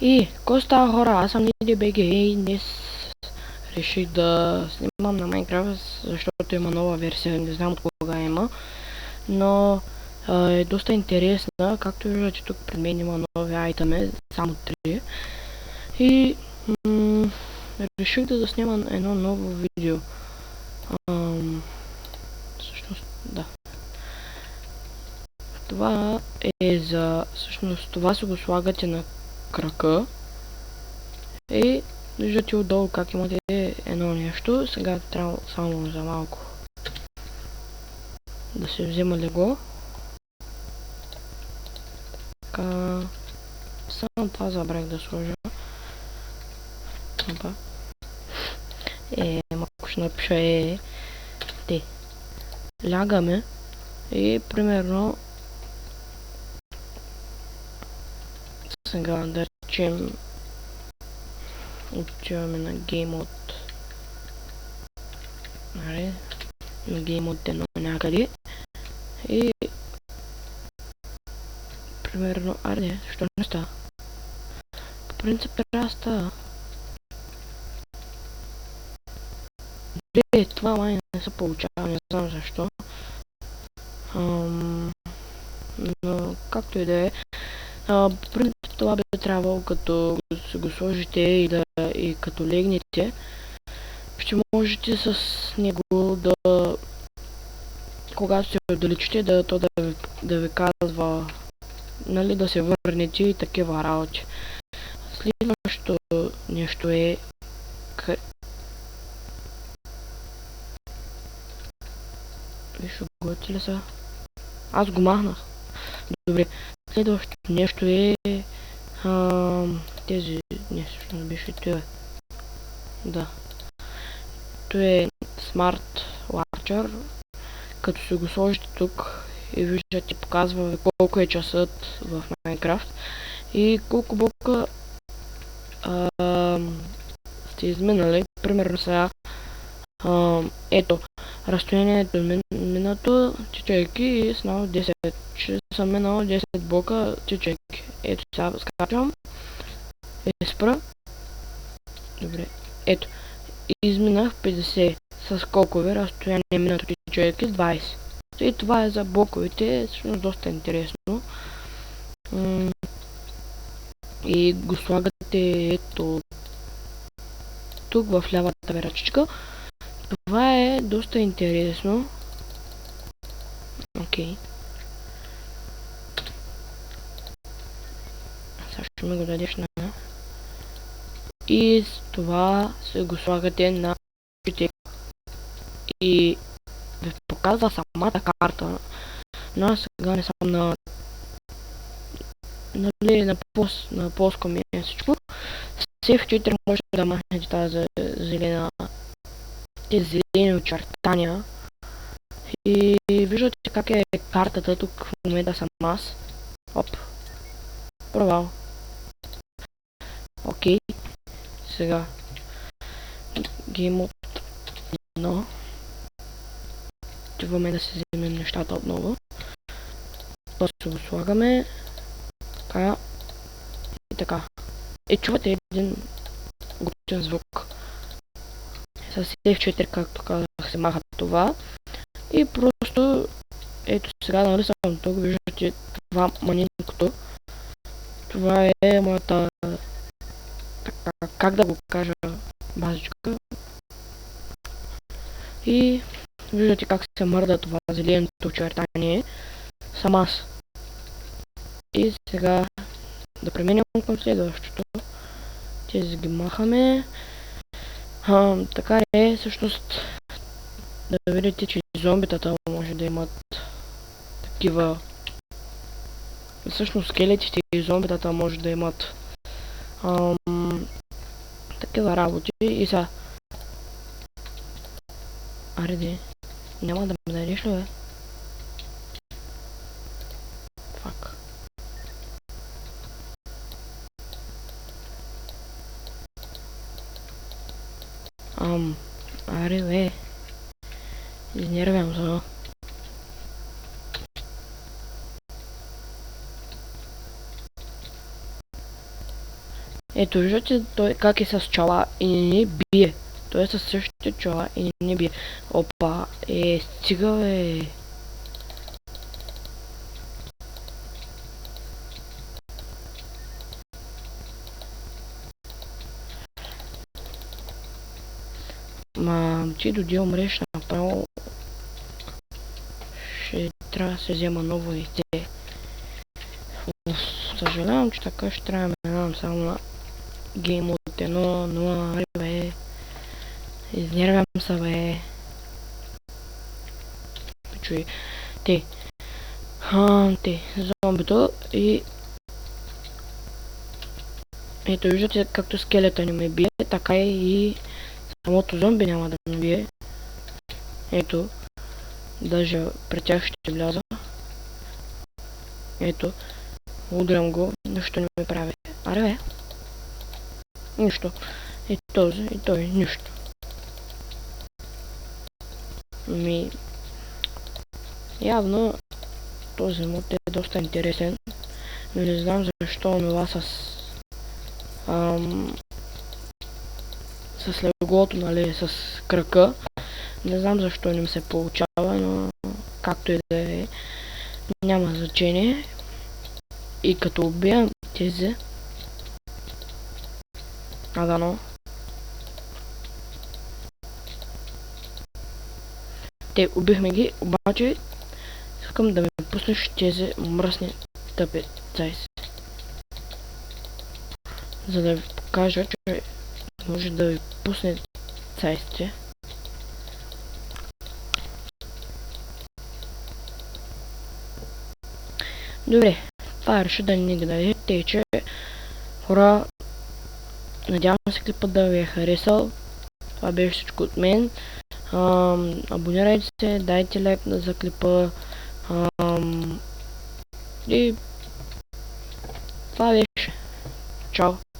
И кой става, хора? Аз съм NidiBG и днес реших да снимам на Minecraft, защото има нова версия, не знам от кога има, но е доста интересна. Както виждате, тук пред мен има нови айтеми, само 3. И реших да заснимам едно ново видео. Всъщност, да. Това е за... Всъщност, това си го слагате на крака. И виждате отдолу как имате едно нещо. Сега трябва само за малко да се взема лего. Така... Само това забрах да сложа. Опа. Малко ще напиша те. Лягаме и примерно сега да речем отиваме на Game Mode. Нали? На Game Mode едно някъде. И примерно, що не става? По принцип трябва да става. Това май не се получава, не знам защо. Но както и да е. По принцип това би трябвало, като се го сложите и като легнете, ще можете с него да, когато се отдалечите, да ви казва, нали, да се върнете и такива работи. Следващото нещо е виж, готи ли са? Аз го махнах. Добре. Следващото нещо е тези... Не, всъщност беше това. Да. Това е Smart Launcher. Като се го сложите тук и виждате, показва колко е часът в Minecraft и колко блока сте изминали. Примерно сега ето, разстоянието минато тичайки и снова 10. Ще съм минал 10 блока тичайки. Ето сега скачам. Спра. Добре. Ето. Изминах 50. С колко разстояние минато тичайки? 20. И това е за блоковете. Всъщност доста интересно. И го слагате ето тук в лявата верачичка. Това е доста интересно. Окей. Сега ще ми го дадеш на... И с това се го слагате на... И ви показва самата карта. Но аз сега не съм на... Нали, на плоско ми е всичко. С F4 може да махнете тази зелена... Тези зелени очертания. И виждате как е картата, тук в момента съм аз. Оп. Провал. Окей. Сега. Game Mode 1. Отиваме да се вземем нещата отново. После го слагаме. Така. И така. Чувате един готин звук. С F4, както казах, се маха това. И просто, ето сега нарисувам тук, виждате това манинкото. Това е моята, така, как да го кажа, базичка. И виждате как се мърда това зеленото очертание. Сам аз. И сега да преминем към следващото. Тези ги махаме. Така е, всъщност да видите, че зомбитата може да имат такива... Всъщност скелетите и зомбитата може да имат такива работи. И сега... Ареди, няма да ме дадеш ли, бе? Фак. Аре, бе. Изнервям се. Ето, виждате той как е с чала и не ни бие. Той е със същите чала и не ни бие. Опа, стига бе. Ти доди умреш направо. Ще трябва да се взема ново дете. Съжалявам, че така ще трябва да минавам само на гейм от 1.0, бе. Изнервям се, бе. Чуй. Те, зомбито и... Ето, виждате както скелета не ме бие, така и самото зомби няма да ме бие. Ето, даже при тях ще вляза. Ето, удрям го, нищо не ме прави. Аре бе. Нищо. И този, и той, нищо. Явно този мод е доста интересен, но не знам защо мила с леглото, нали, с крака. Не знам защо не ми се получава, но както и да е, няма значение. И като убием тези, дано. Те убихме ги, обаче искам да ми пуснеш тези мръсни тъпи цайси. За да ви покажа, че може да ви пусне цайсите. Добре, това реши да ни ги даде, тъй че хора, надявам се клипът да ви е харесал. Това беше всичко от мен. Абонирайте се, дайте лайк за клипа. И това беше. Чао!